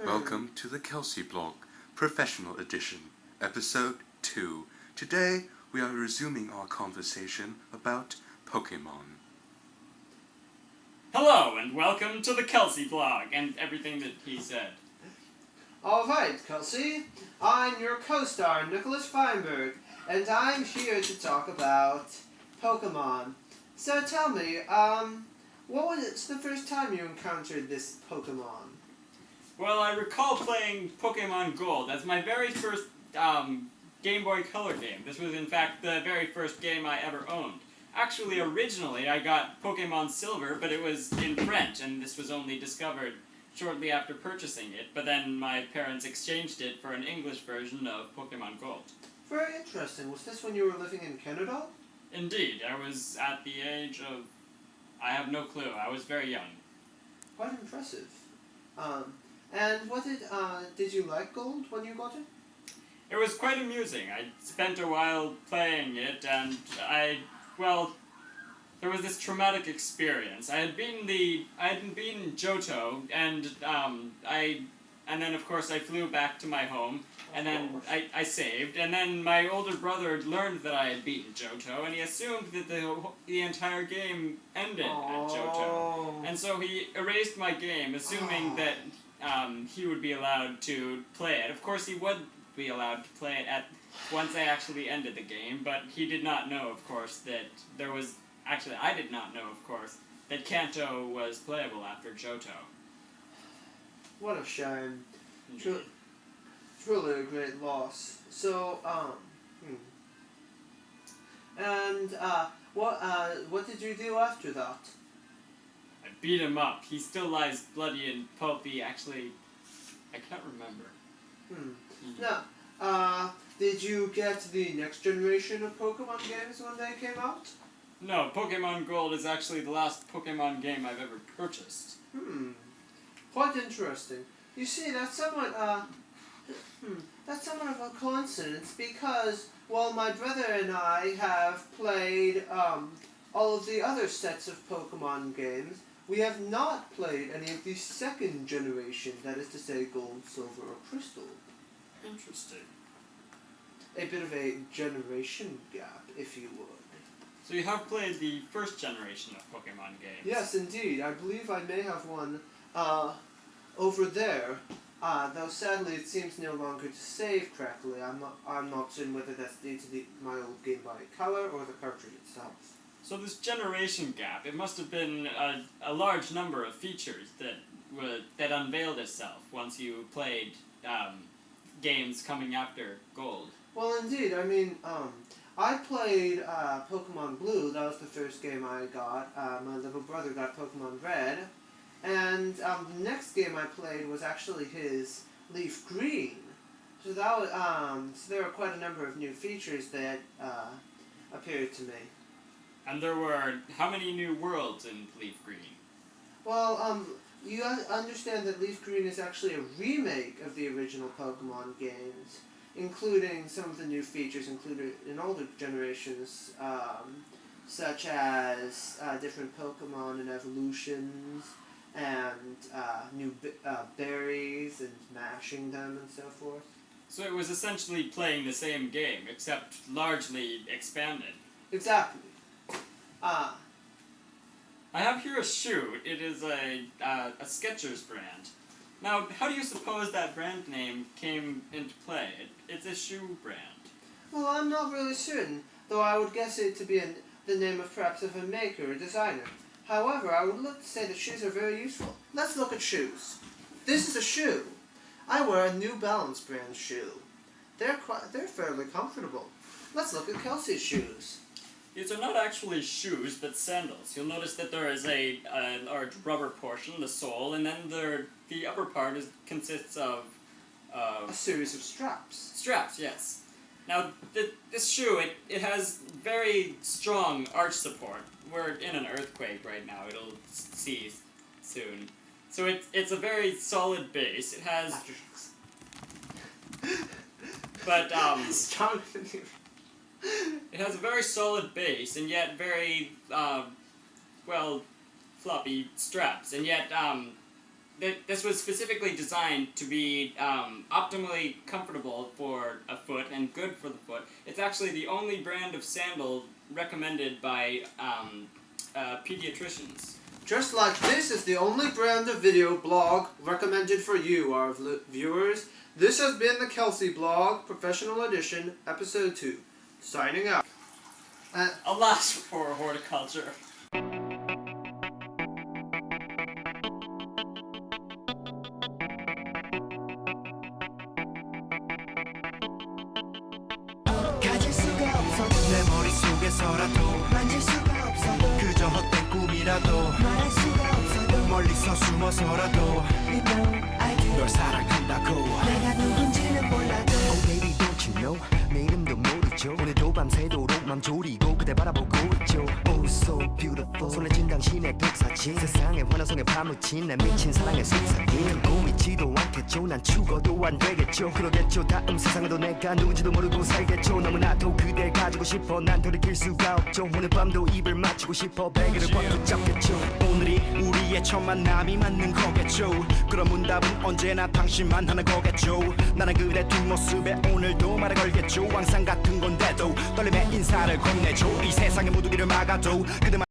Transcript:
Welcome to the Kelsey blog, Professional Edition, Episode 2. Today, we are resuming our conversation about Pokemon. Hello, and welcome to the Kelsey blog, and everything that he said. Alright, Kelsey. I'm your co-star, Nicholas Feinberg, and I'm here to talk about Pokemon. So tell me, what was the first time you encountered this Pokemon? Well, I recall playing Pokemon Gold. That's my very first Game Boy Color game. This was, in fact, the very first game I ever owned. Actually, originally, I got Pokemon Silver, but it was in French, and this was only discovered shortly after purchasing it. But then my parents exchanged it for an English version of Pokemon Gold. Very interesting. Was this when you were living in Canada? Indeed. I was at the age of... I have no clue. I was very young. Quite impressive. And what did you like Gold when you got it? It was quite amusing. I spent a while playing it, and there was this traumatic experience. I had beaten Johto, and then of course I flew back to my home, and then I saved, and then my older brother learned that I had beaten Johto, and he assumed that the entire game ended at Johto, and so he erased my game, assuming that he would be allowed to play it. Of course, he would be allowed to play it once I actually ended the game, but he did not know, of course, that there was... Actually, I did not know, of course, that Kanto was playable after Johto. What a shame. Truly a great loss. So, And, what did you do after that? I beat him up. He still lies bloody and pulpy. Actually, I can't remember. Now, did you get the next generation of Pokemon games when they came out? No, Pokemon Gold is actually the last Pokemon game I've ever purchased. Quite interesting. You see, that's somewhat of a coincidence because, while my brother and I have played all of the other sets of Pokemon games, we have not played any of the second generation, that is to say Gold, Silver, or Crystal. Interesting. A bit of a generation gap, if you would. So you have played the first generation of Pokemon games? Yes, indeed. I believe I may have one over there. Though sadly it seems no longer to save correctly. I'm not certain whether that's due to my old Game Boy Color or the cartridge itself. So this generation gap, it must have been a large number of features that unveiled itself once you played games coming after Gold. Well, indeed. I mean, I played Pokemon Blue. That was the first game I got. My little brother got Pokemon Red. And the next game I played was actually his Leaf Green. So that was, so there were quite a number of new features that appeared to me. And there were how many new worlds in Leaf Green? Well, you understand that Leaf Green is actually a remake of the original Pokemon games, including some of the new features included in older generations, such as different Pokemon and evolutions, and new berries and mashing them and so forth. So it was essentially playing the same game, except largely expanded. Exactly. I have here a shoe. It is a Skechers brand. Now, how do you suppose that brand name came into play? It's a shoe brand. Well, I'm not really certain, though I would guess it to be the name of perhaps of a maker or designer. However, I would look to say that shoes are very useful. Let's look at shoes. This is a shoe. I wear a New Balance brand shoe. They're fairly comfortable. Let's look at Kelsey's shoes. These are not actually shoes, but sandals. You'll notice that there is a large rubber portion, the sole, and then the upper part consists of... a series of straps. Straps, yes. Now, this shoe, it has very strong arch support. We're in an earthquake right now. It'll cease soon. So it's a very solid base. It has... But, Stronger than you. It has a very solid base, and yet very, floppy straps. And yet, this was specifically designed to be optimally comfortable for a foot and good for the foot. It's actually the only brand of sandal recommended by pediatricians. Just like this is the only brand of video blog recommended for you, our viewers. This has been the Kelsey blog, Professional Edition, Episode 2. Signing out. Alas for horticulture. 가질 수가 없어 내 머릿속에서라도 만질 수가 없어 그저 헛된 꿈이라도 말할 수가 없어도 멀리서 숨어서라도 You know I do 널 사랑한다고 내가 누군지는 몰라도 Oh baby don't you know 내 이름도 모르죠 오늘도 밤새도록 맘 졸이고 그대 바라보고 있죠 Oh so beautiful 손에 쥔 당신의 독사진 세상에 환호성에 파묻힌 내 미친 사랑의 속삭임 고민지도 않겠죠 난 죽어도 안 되겠죠 그러겠죠 다음 세상에도 내가 누군지도 모르고 살겠죠 너무나도 그댈 가지고 싶어 난 돌이킬 수가 없죠 오늘 밤도 입을 맞추고 싶어 베개를 꽉 붙잡겠죠 오늘이 우리의 첫 만남이 맞는 거겠죠 그럼 문답은 언제나 당신만 하는 거겠죠 나는 그대 뒷모습에 오늘도 말을 걸겠죠 항상 같은 건데도 떨림의 인사를 건네줘 이 세상의 모든 길을 막아도 그대만